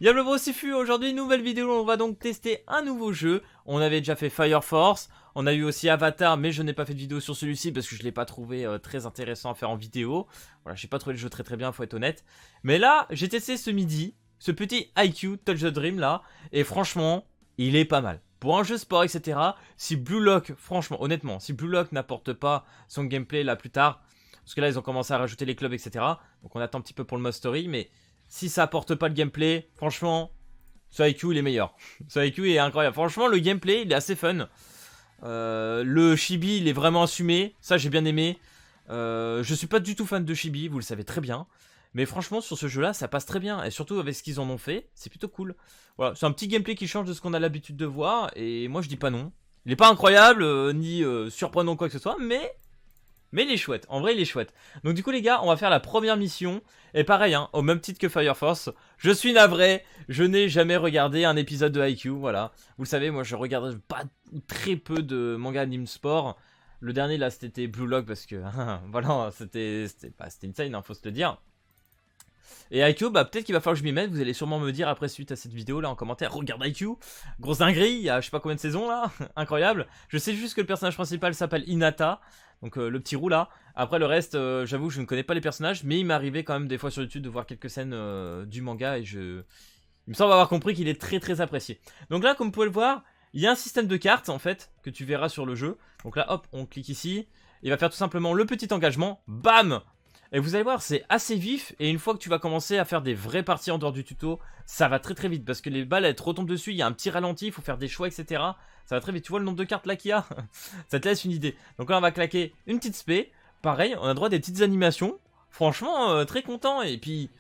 Y'a le gros Sifu, aujourd'hui nouvelle vidéo, on va donc tester un nouveau jeu. On avait déjà fait Fire Force, on a eu aussi Avatar, mais je n'ai pas fait de vidéo sur celui-ci parce que je l'ai pas trouvé très intéressant à faire en vidéo. Voilà, j'ai pas trouvé le jeu très bien, faut être honnête. Mais là, j'ai testé ce midi, ce petit IQ Touch the Dream là, et franchement, il est pas mal. Pour un jeu sport, etc., si Blue Lock, franchement, honnêtement, si Blue Lock n'apporte pas son gameplay là plus tard, parce que là ils ont commencé à rajouter les clubs, etc., donc on attend un petit peu pour le mode story, mais si ça apporte pas le gameplay, franchement, ce IQ il est meilleur. Ce IQ est incroyable. Franchement, le gameplay il est assez fun. Le chibi il est vraiment assumé. Ça j'ai bien aimé. Je suis pas du tout fan de chibi, vous le savez très bien. Mais franchement, sur ce jeu là, ça passe très bien. Et surtout avec ce qu'ils en ont fait, c'est plutôt cool. Voilà, c'est un petit gameplay qui change de ce qu'on a l'habitude de voir. Et moi je dis pas non. Il est pas incroyable, ni surprenant quoi que ce soit, mais il est chouette, en vrai il est chouette. Donc du coup les gars, on va faire la première mission. Et pareil, hein, au même titre que Fire Force, je suis navré, je n'ai jamais regardé un épisode de IQ, voilà. Vous le savez, moi je regarde pas très peu de manga anime sport. Le dernier là c'était Blue Lock parce que, voilà, c'était insane, hein, faut se le dire. Et IQ, bah peut-être qu'il va falloir que je m'y mette, vous allez sûrement me dire après suite à cette vidéo là en commentaire, regarde IQ, grosse dinguerie, il y a je sais pas combien de saisons là, incroyable. Je sais juste que le personnage principal s'appelle Hinata, donc le petit roux là. Après le reste, j'avoue je ne connais pas les personnages, mais il m'est arrivé quand même des fois sur YouTube de voir quelques scènes du manga et il me semble avoir compris qu'il est très apprécié. Donc là comme vous pouvez le voir, il y a un système de cartes en fait, que tu verras sur le jeu. Donc là hop, on clique ici, il va faire tout simplement le petit engagement, bam. Et vous allez voir, c'est assez vif, et une fois que tu vas commencer à faire des vraies parties en dehors du tuto, ça va très vite, parce que les balles, elles te retombent dessus, il y a un petit ralenti, il faut faire des choix, etc. Ça va très vite, tu vois le nombre de cartes là qu'il y a. Ça te laisse une idée. Donc là, on va claquer une petite spé, pareil, on a droit à des petites animations, franchement, très content, et puis...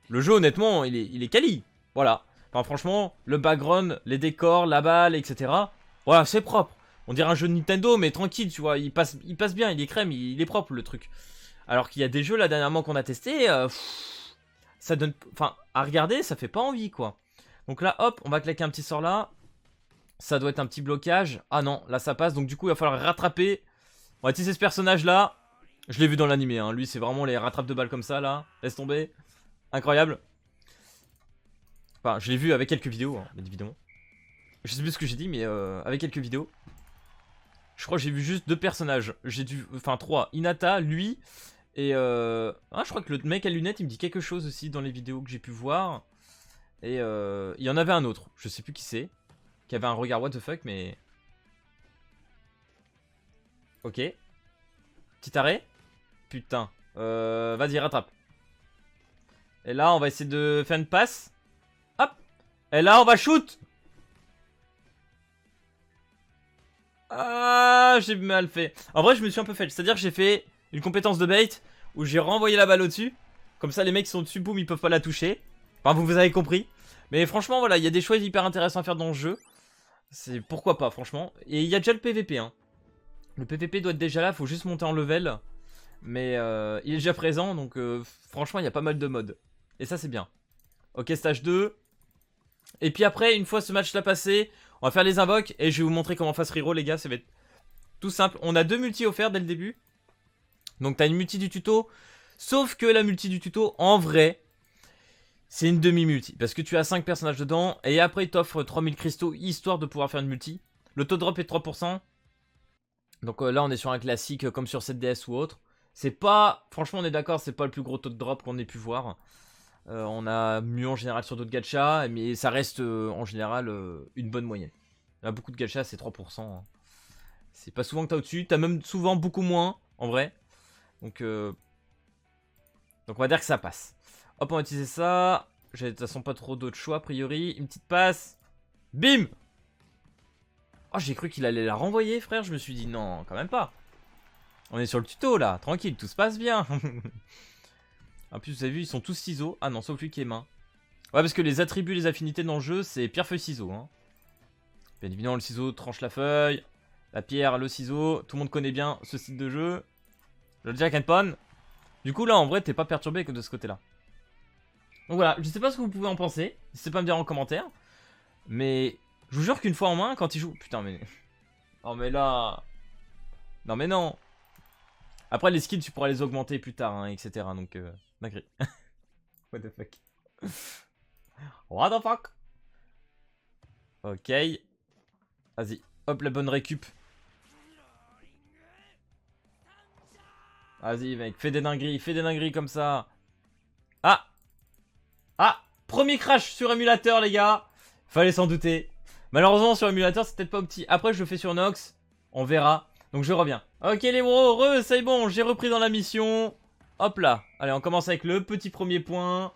Le jeu, honnêtement, il est quali, voilà. Enfin, franchement, le background, les décors, la balle, etc. Voilà, c'est propre. On dirait un jeu de Nintendo, mais tranquille, tu vois, il passe bien, il est crème, il est propre, le truc. Alors qu'il y a des jeux là dernièrement qu'on a testé, ça donne, enfin à regarder ça fait pas envie quoi. Donc là hop on va claquer un petit sort là, ça doit être un petit blocage, ah non là ça passe donc du coup il va falloir rattraper. On va utiliser ce personnage là, je l'ai vu dans l'animé hein. Lui c'est vraiment les rattrapes de balles comme ça là, laisse tomber, incroyable. Enfin je l'ai vu avec quelques vidéos hein, bien évidemment. Je sais plus ce que j'ai dit mais avec quelques vidéos. Je crois que j'ai vu juste deux personnages, j'ai dû, enfin trois, Hinata, lui. Et je crois que le mec à lunettes il me dit quelque chose aussi dans les vidéos que j'ai pu voir. Et il y en avait un autre, je sais plus qui c'est, qui avait un regard what the fuck mais... Ok. Petit arrêt. Putain. Vas-y rattrape. Et là on va essayer de faire une passe. Hop. Et là on va shoot. Ah j'ai mal fait. En vrai je me suis un peu fait, c'est à dire que j'ai fait une compétence de bait où j'ai renvoyé la balle au-dessus. Comme ça les mecs qui sont dessus, boum, ils peuvent pas la toucher. Enfin vous avez compris. Mais franchement voilà, il y a des choix hyper intéressants à faire dans le jeu. C'est pourquoi pas franchement. Et il y a déjà le PVP hein. Le PVP doit être déjà là, faut juste monter en level. Mais il est déjà présent donc franchement il y a pas mal de modes. Et ça c'est bien. Ok stage 2. Et puis après une fois ce match là passé, on va faire les invoques et je vais vous montrer comment faire ce reroll les gars, ça va être tout simple. On a deux multis offerts dès le début. Donc t'as une multi du tuto. Sauf que la multi du tuto en vrai c'est une demi-multi, parce que tu as 5 personnages dedans, et après il t'offre 3000 cristaux, histoire de pouvoir faire une multi. Le taux de drop est de 3%, donc là on est sur un classique comme sur 7DS ou autre. C'est pas, franchement on est d'accord, c'est pas le plus gros taux de drop qu'on ait pu voir. On a mieux en général sur d'autres gachas, mais ça reste en général une bonne moyenne. Là beaucoup de gachas c'est 3%. Hein. C'est pas souvent que t'as au-dessus, t'as même souvent beaucoup moins, en vrai. Donc on va dire que ça passe. Hop, on va utiliser ça. J'ai de toute façon pas trop d'autres choix a priori. Une petite passe. Bim. Oh, j'ai cru qu'il allait la renvoyer, frère. Je me suis dit non, quand même pas. On est sur le tuto là, tranquille, tout se passe bien. En plus, vous avez vu, ils sont tous ciseaux. Ah non, sauf lui qui est main. Ouais, parce que les attributs, les affinités dans le jeu, c'est pierre, feuille, ciseaux. Hein. Bien évidemment, le ciseau tranche la feuille. La pierre, le ciseau. Tout le monde connaît bien ce style de jeu. Je le dis à Kenpon. Du coup, là, en vrai, t'es pas perturbé que de ce côté-là. Donc voilà, je sais pas ce que vous pouvez en penser. N'hésitez pas à me dire en commentaire. Mais je vous jure qu'une fois en main, quand il joue... Putain, mais... Oh, mais là... Non, mais non. Après, les skills, tu pourras les augmenter plus tard, hein, etc. Donc, dinguerie. What the fuck. What the fuck? Ok. Vas-y. Hop, la bonne récup. Vas-y, mec. Fais des dingueries comme ça. Ah! Ah! Premier crash sur émulateur, les gars. Fallait s'en douter. Malheureusement, sur émulateur, c'est peut-être pas opti. Après, je le fais sur Nox. On verra. Donc, je reviens. Ok, les bros, heureux, c'est bon. J'ai repris dans la mission. Hop là. Allez, on commence avec le petit premier point.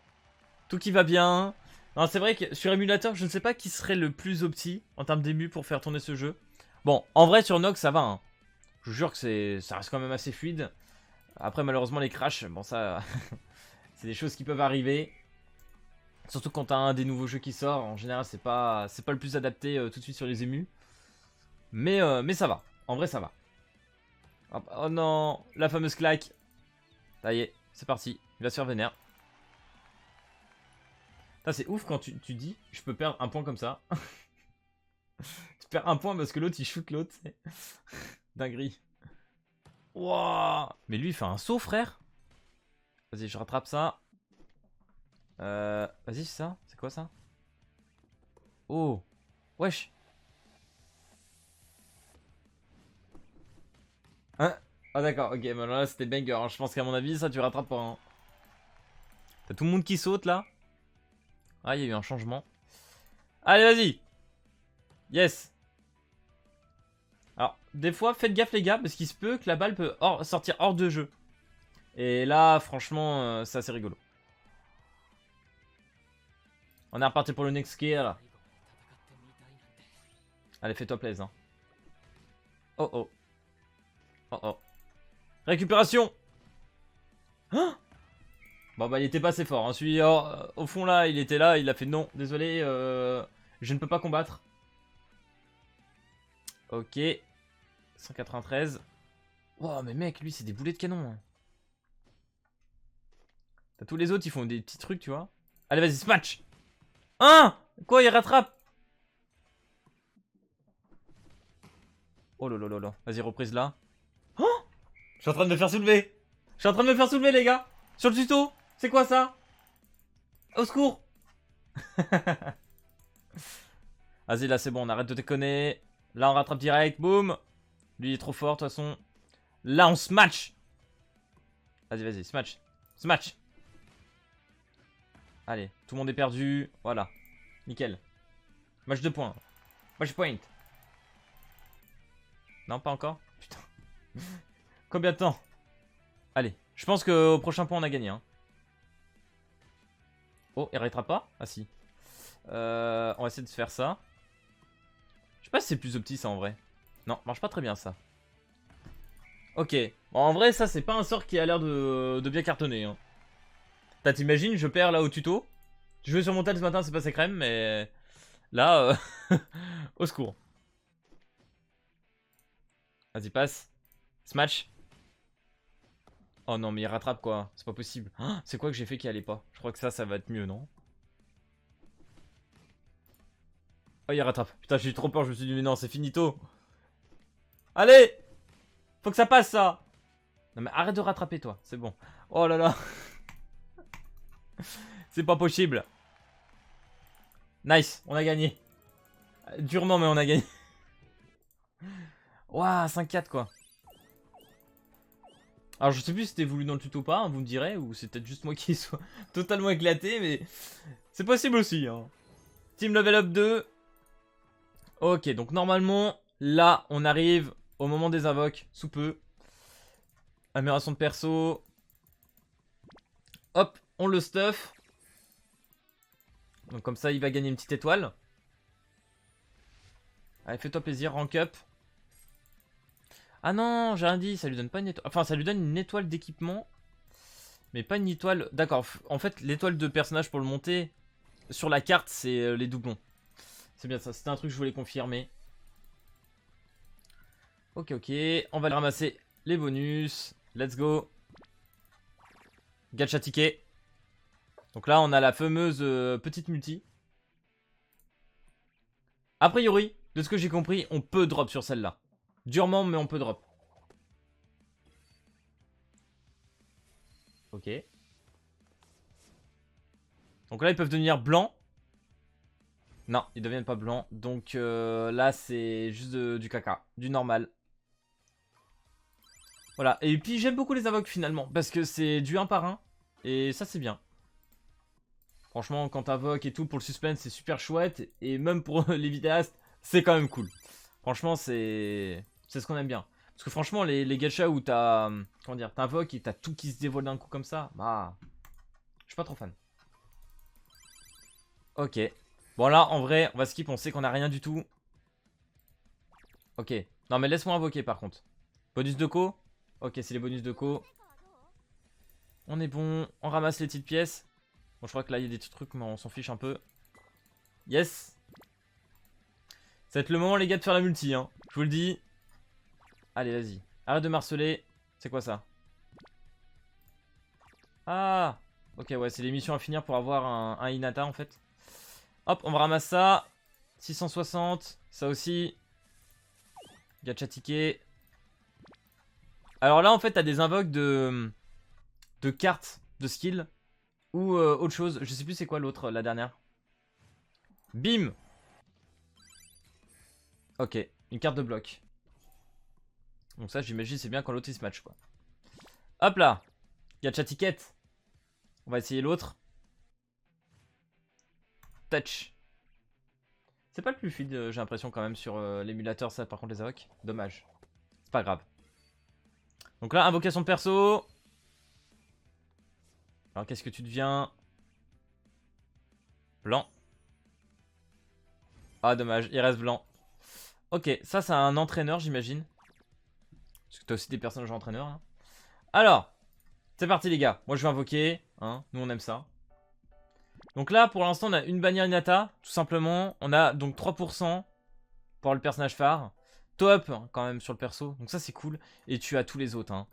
Tout qui va bien. Non, c'est vrai que sur émulateur, je ne sais pas qui serait le plus opti en termes d'ému pour faire tourner ce jeu. Bon, en vrai, sur Nox, ça va. Hein. Je vous jure que ça reste quand même assez fluide. Après, malheureusement, les crashs, bon, ça, c'est des choses qui peuvent arriver. Surtout quand t'as un des nouveaux jeux qui sort. En général, c'est pas le plus adapté tout de suite sur les émus. Mais ça va. En vrai, ça va. Hop. Oh non, la fameuse claque. Ça y est, c'est parti. Il va se faire vénère. C'est ouf quand tu dis je peux perdre un point comme ça. Tu perds un point parce que l'autre il shoot l'autre. Dinguerie. Wow. Mais lui il fait un saut, frère. Vas-y, je rattrape ça. Vas-y, c'est ça. C'est quoi ça? Oh. Wesh. Hein? Ah d'accord, ok, bah là c'était banger. Hein. Je pense qu'à mon avis, ça tu rattrapes pas. Hein. T'as tout le monde qui saute là. Ah, il y a eu un changement. Allez, vas-y. Yes. Alors, des fois, faites gaffe les gars, parce qu'il se peut que la balle peut sortir hors de jeu. Et là, franchement, c'est assez rigolo. On est reparti pour le next kill. Allez, fais-toi plaisir. Hein. Oh oh. Oh oh. Récupération. Hein? Bon bah il était pas assez fort. Hein. Celui au fond là, il était là, il a fait non, désolé, je ne peux pas combattre. Ok. 193. Wow, mais mec, lui c'est des boulets de canon. Hein. T'as tous les autres, ils font des petits trucs, tu vois. Allez, vas-y, smash. Hein? Quoi, il rattrape? Oh lolo. Vas-y, reprise là. Oh, je suis en train de me faire soulever. Je suis en train de me faire soulever, les gars. Sur le tuto. C'est quoi ça? Au secours. Vas-y, là, c'est bon, on arrête de déconner. Là, on rattrape direct. Boum. Lui, il est trop fort, de toute façon. Là, on smash. Vas-y, smash. Smash. Allez, tout le monde est perdu. Voilà. Nickel. Match de points. Match point. Non, pas encore. Putain. Combien de temps? Allez, je pense qu'au prochain point, on a gagné. Hein. Oh, il arrêtera pas? Ah si. On va essayer de se faire ça. Je sais pas si c'est plus opti ça en vrai. Non, marche pas très bien ça. Ok. Bon, en vrai, ça c'est pas un sort qui a l'air de bien cartonner. Hein. T'imagines, je perds là au tuto. Je jouais sur mon tel ce matin, c'est passé crème, mais là, au secours. Vas-y, passe. Smash. Oh non, mais il rattrape quoi. C'est pas possible. Ah, c'est quoi que j'ai fait qui allait pas? Je crois que ça va être mieux, non? Oh, il rattrape. Putain, j'ai eu trop peur, je me suis dit, mais non, c'est finito. Allez! Faut que ça passe, ça! Non, mais arrête de rattraper, toi. C'est bon. Oh là là. C'est pas possible. Nice, on a gagné. Durement, mais on a gagné. Ouah, 5-4, quoi. Alors, je sais plus si c'était voulu dans le tuto ou pas, hein, vous me direz, ou c'est peut-être juste moi qui sois totalement éclaté, mais c'est possible aussi. Hein. Team Level Up 2. Ok, donc normalement, là, on arrive au moment des invoques, sous peu. Amélioration de perso. Hop, on le stuff. Donc comme ça, il va gagner une petite étoile. Allez, fais-toi plaisir, rank up. Ah non, j'ai rien dit, ça lui donne pas une étoile. Enfin, ça lui donne une étoile d'équipement. Mais pas une étoile... D'accord, en fait, l'étoile de personnage pour le monter sur la carte, c'est les doublons. C'est bien ça, c'était un truc que je voulais confirmer. Ok, on va aller ramasser les bonus. Let's go. Gacha ticket. Donc là, on a la fameuse petite multi. A priori, de ce que j'ai compris, on peut drop sur celle-là. Durement, mais on peut drop. Ok. Donc là, ils peuvent devenir blancs. Non, ils deviennent pas blancs. Donc là, c'est juste du caca. Du normal. Voilà. Et puis j'aime beaucoup les invoques finalement. Parce que c'est du 1 par 1. Et ça, c'est bien. Franchement, quand t'invoques et tout pour le suspense, c'est super chouette. Et même pour les vidéastes, c'est quand même cool. Franchement, c'est ce qu'on aime bien. Parce que franchement, les gachas où t'as... Comment dire, t'invoques et t'as tout qui se dévoile d'un coup comme ça. Bah... Je suis pas trop fan. Ok. Bon là, en vrai, on va skip, on sait qu'on a rien du tout. Ok. Non mais laisse-moi invoquer par contre. Bonus de co. Ok, c'est les bonus de co. On est bon. On ramasse les petites pièces. Bon, je crois que là, il y a des petits trucs, mais on s'en fiche un peu. Yes. Ça va être le moment, les gars, de faire la multi, hein. Je vous le dis. Allez, vas-y. Arrête de marceler. C'est quoi ça? Ah. Ok, ouais, c'est les missions à finir pour avoir un Hinata, en fait. Hop, on ramasse ça. 660. Ça aussi. Gacha ticket. Alors là, en fait, t'as des invoques de cartes de skill. Ou autre chose. Je sais plus c'est quoi l'autre, la dernière. Bim. Ok, une carte de bloc. Donc ça, j'imagine, c'est bien quand l'autre il se match, quoi. Hop là. Gacha ticket. On va essayer l'autre. Touch. C'est pas le plus fluide, j'ai l'impression, quand même, sur l'émulateur, ça, par contre, les invoques. Dommage. C'est pas grave. Donc là, invocation de perso. Alors, qu'est-ce que tu deviens? Blanc. Ah, dommage, il reste blanc. Ok, ça, c'est un entraîneur, j'imagine. Parce que t'as aussi des personnages entraîneurs. Hein. Alors, c'est parti, les gars. Moi, je vais invoquer. Hein. Nous, on aime ça. Donc là, pour l'instant, on a une bannière Hinata. Tout simplement. On a donc 3% pour le personnage phare. Top, hein, quand même, sur le perso. Donc ça, c'est cool. Et tu as tous les autres. Hein.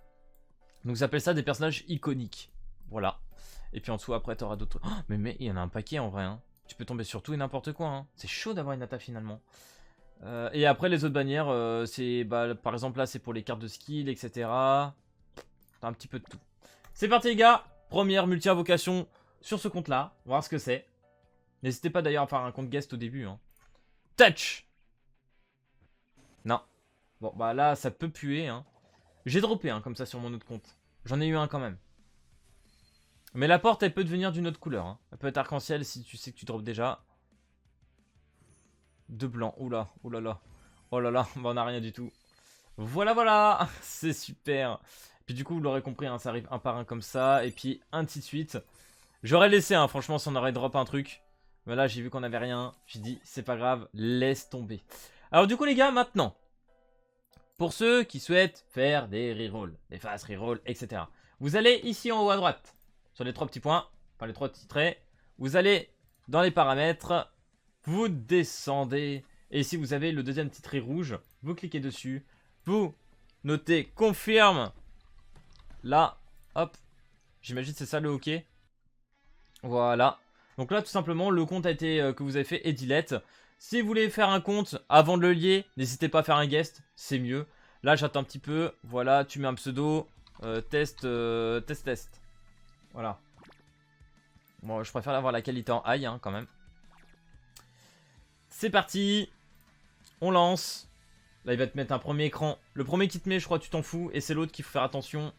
Donc, ça appelle ça des personnages iconiques. Voilà. Et puis en dessous, après, t'auras d'autres. Oh, mais il y en a un paquet en vrai. Hein. Tu peux tomber sur tout et n'importe quoi. Hein. C'est chaud d'avoir Hinata finalement. Et après, les autres bannières, c'est. Bah, par exemple, là, c'est pour les cartes de skill, etc. T'as un petit peu de tout. C'est parti, les gars. Première multi-invocation sur ce compte-là. On va voir ce que c'est. N'hésitez pas d'ailleurs à faire un compte guest au début. Hein. Touch. Non. Bon, bah là, ça peut puer. Hein. J'ai droppé comme ça sur mon autre compte. J'en ai eu un quand même. Mais la porte, elle peut devenir d'une autre couleur. Hein. Elle peut être arc-en-ciel si tu sais que tu drops déjà. De blanc. Oula, oulala. Oh là là, bah on a rien du tout. Voilà, voilà. C'est super. Puis du coup, vous l'aurez compris, hein, ça arrive un par un comme ça. Et puis, ainsi de suite. J'aurais laissé, franchement, si on aurait drop un truc. Mais là, j'ai vu qu'on avait rien. J'ai dit, c'est pas grave, laisse tomber. Alors du coup, les gars, maintenant. Pour ceux qui souhaitent faire des rerolls, des fast rerolls, etc. Vous allez ici en haut à droite. Sur les trois petits points. Enfin, les trois petits traits. Vous allez dans les paramètres. Vous descendez. Et ici, vous avez le deuxième petit trait rouge. Vous cliquez dessus. Vous notez confirme. Là, hop. J'imagine c'est ça le OK. Voilà. Donc là, tout simplement, le compte a été, que vous avez fait est delete. Si vous voulez faire un compte avant de le lier, n'hésitez pas à faire un guest. C'est mieux. Là, j'attends un petit peu. Voilà, tu mets un pseudo. Test. Voilà. Bon, je préfère avoir la qualité en high, quand même. C'est parti. On lance. Là, il va te mettre un premier écran. Le premier qui te met, je crois, tu t'en fous. Et c'est l'autre qu'il faut faire attention.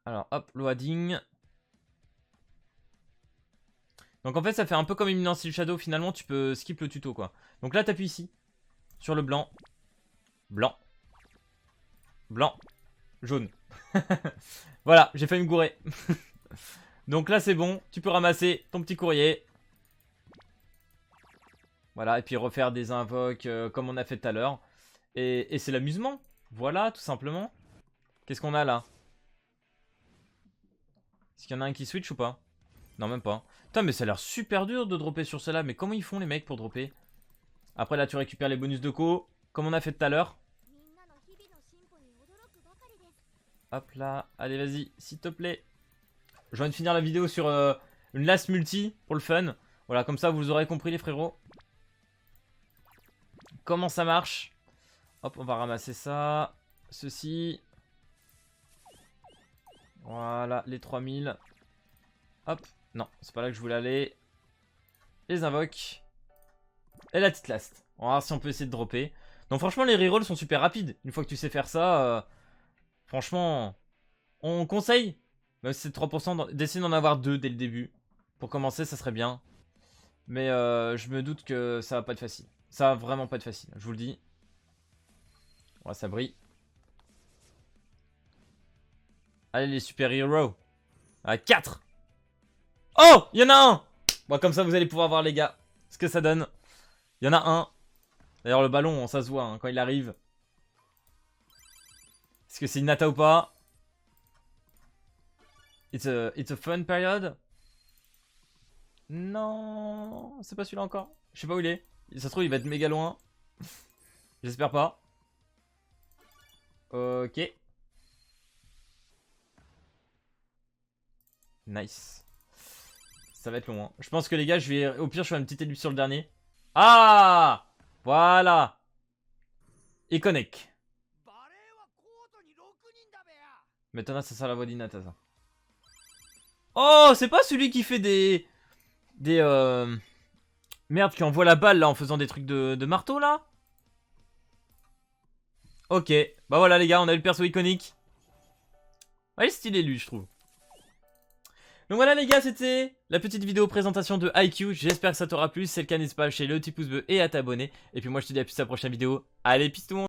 Alors, hop, loading. Donc, en fait, ça fait un peu comme Imminent Steel Shadow. Finalement, tu peux skip le tuto, quoi. Donc là, t'appuies ici. Sur le blanc. Blanc. Blanc. Jaune. Voilà, j'ai failli me gourer. Donc là, c'est bon. Tu peux ramasser ton petit courrier. Voilà, et puis refaire des invoques comme on a fait tout à l'heure. Et c'est l'amusement. Voilà, tout simplement. Qu'est-ce qu'on a là? Est-ce qu'il y en a un qui switch ou pas? Non, même pas. Putain, mais ça a l'air super dur de dropper sur celle-là. Mais comment ils font les mecs pour dropper? Après, là, tu récupères les bonus de co. Comme on a fait tout à l'heure. Hop là. Allez, vas-y, s'il te plaît. Je viens de finir la vidéo sur une last multi pour le fun. Voilà, comme ça, vous aurez compris, les frérots. Comment ça marche? Hop, on va ramasser ça. Ceci. Voilà, les 3000. Hop. Non, c'est pas là que je voulais aller. les invoques. Et la petite last. On va voir si on peut essayer de dropper. Donc franchement les rerolls sont super rapides. Une fois que tu sais faire ça, franchement, on conseille, même si c'est 3%, d'essayer d'en avoir 2 dès le début. Pour commencer, ça serait bien. Mais je me doute que ça va pas être facile. Ça va vraiment pas être facile, je vous le dis. Ouais, ça brille. Allez les super héros. À 4. Oh, il y en a un. Bon, comme ça vous allez pouvoir voir les gars ce que ça donne. Il y en a un. D'ailleurs le ballon, ça se voit hein, quand il arrive. Est-ce que c'est une Nata ou pas? It's a fun period. Non, c'est pas celui-là encore. Je sais pas où il est. Ça se trouve il va être méga loin. J'espère pas. Ok. Nice. Ça va être long. Hein. Je pense que les gars, je vais au pire, je fais une petite élu sur le dernier. Ah, voilà. Iconic. Maintenant, ça sert la voix d'Inata, ça. Oh, c'est pas celui qui fait des... Merde, qui envoie la balle, là, en faisant des trucs de marteau, là. Ok. Bah voilà, les gars, on a eu le perso iconique. Ouais, stylé, lui, je trouve. Donc voilà les gars, c'était la petite vidéo présentation de IQ, j'espère que ça t'aura plu, si c'est le cas n'hésite pas à lâcher le petit pouce bleu et à t'abonner. Et puis moi je te dis à plus à la prochaine vidéo, allez peace tout le monde.